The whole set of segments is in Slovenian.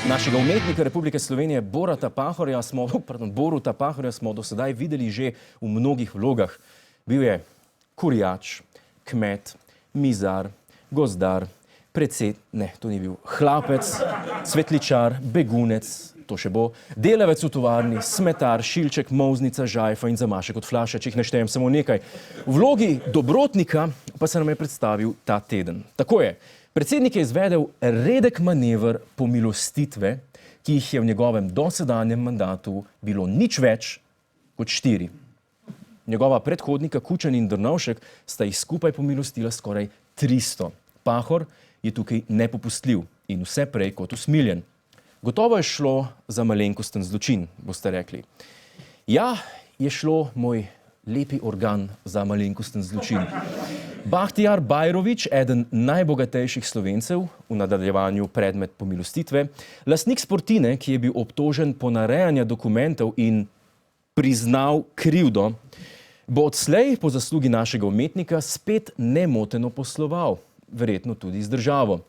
Našega umetnika Republike Slovenije Boruta Pahorja smo do sedaj videli že v mnogih vlogah. Bil je kurjač, kmet, mizar, gozdar, to ni bil, hlapec, svetličar, begunec, to še bo, delavec v tovarni, smetar, šilček, molznica, žajfa in zamašek od flaše, če jih naštejem samo nekaj. V vlogi dobrotnika pa se nam je predstavil ta teden. Tako je. Predsednik je izvedel redek manever pomilostitve, ki jih je v njegovem dosedanjem mandatu bilo nič več kot 4. Njegova predhodnika Kučan in Drnovšek sta jih skupaj pomilostila skoraj 300. Pahor je tukaj nepopustljiv in vse prej kot usmiljen. Gotovo je šlo za malenkosten zločin, boste rekli. Ja, je šlo, moj lepi organ, za malenkosten zločin. Bahtijar Bajrović, eden najbogatejših Slovencev, v nadaljevanju predmet pomilostitve, lastnik Sportine, ki je bil obtožen ponarejanja dokumentov in priznal krivdo, bo odslej po zaslugi našega umetnika spet nemoteno posloval, verjetno tudi z državo.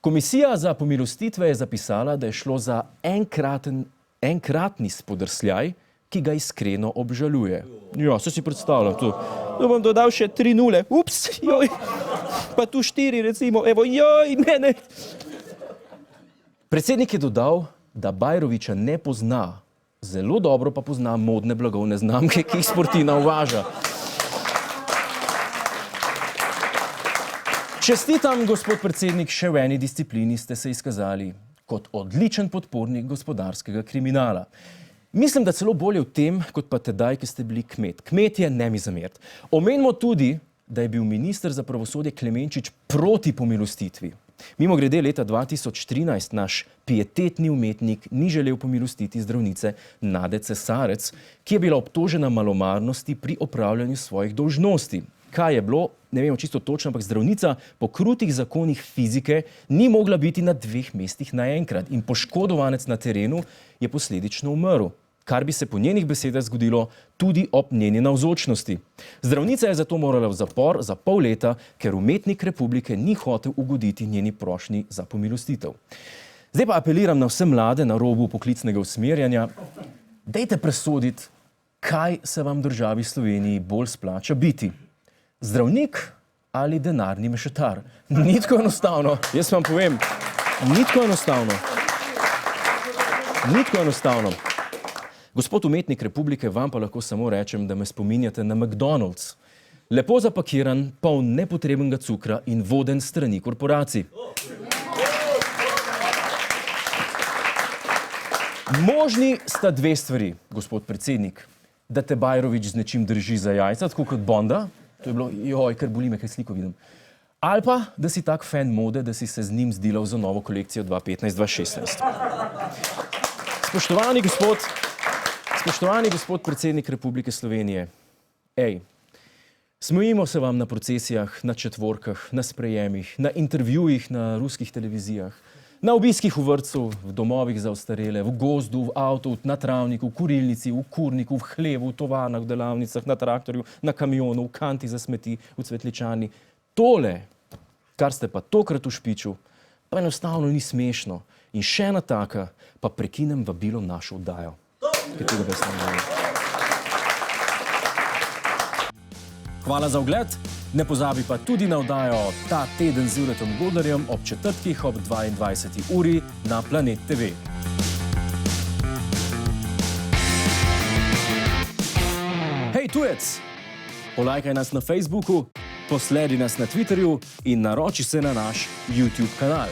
Komisija za pomilostitve je zapisala, da je šlo za enkratni spodrsljaj, ki ga iskreno obžaluje. Ja, se si predstavljam tu. No, bom dodal še 3 nule. Ups, joj. Pa tu 4 recimo. Evo, joj, mene. Predsednik je dodal, da Bajrovića ne pozna. Zelo dobro pa pozna modne blagovne znamke, ki jih Sportina uvaža. Čestitam, gospod predsednik, še v eni disciplini ste se izkazali kot odličen podpornik gospodarskega kriminala. Mislim, da celo bolje v tem, kot pa tedaj, ki ste bili kmet. Kmetje ne mi zameriti. Omenimo tudi, da je bil minister za pravosodje Klemenčič proti pomilostitvi. Mimogrede, leta 2013 naš pietetni umetnik ni želel pomilostiti zdravnice Nade Cesarec, ki je bila obtožena malomarnosti pri opravljanju svojih dolžnosti. Kaj je bilo, ne vemo čisto točno, ampak zdravnica po krutih zakonih fizike ni mogla biti na 2 mestih naenkrat in poškodovanec na terenu je posledično umrl, kar bi se po njenih besedah zgodilo tudi ob njeni navzočnosti. Zdravnica je zato morala v zapor za pol leta, ker umetnik Republike ni hotel ugoditi njeni prošnji za pomilostitev. Zdaj pa apeliram na vse mlade na robu poklicnega usmerjanja. Dajte presoditi, kaj se vam v državi Sloveniji bolj splača biti. Zdravnik ali denarni mešetar? Ni tako enostavno. Jaz vam povem, ni tako enostavno. Ni tako enostavno. Gospod umetnik Republike, vam pa lahko samo rečem, da me spominjate na McDonald's. Lepo zapakiran, poln nepotrebnega cukra in voden s strani korporacij. Možni sta 2 stvari, gospod predsednik. Da te Bajrović z nečim drži za jajca, tako kot Bonda. To je bilo, joj, kar boli me, kaj sliko vidim. Ali pa, da si tak fan mode, da si se z njim zdilal za novo kolekcijo 2015-2016. Spoštovani gospod predsednik Republike Slovenije, smejimo se vam na procesijah, na četvorkah, na sprejemih, na intervjujih na ruskih televizijah, na obiskih v vrtcu, v domovih za ostarele, v gozdu, v avtu, na travniku, v kurilnici, v kurniku, v hlevu, v tovarnah, v delavnicah, na traktorju, na kamionu, v kanti za smeti, v cvetličani. Tole, kar ste pa tokrat v špiču, pa enostavno ni smešno. In še ena taka, pa prekinem vabilo našo oddajo. Hvala za ogled. Ne pozabi pa tudi na oddajo Ta teden z Juretom Godlerjem ob četrtkih ob 22. uri na Planet TV. Hej tujec, polajkaj nas na Facebooku, posledi nas na Twitterju in naroči se na naš YouTube kanal.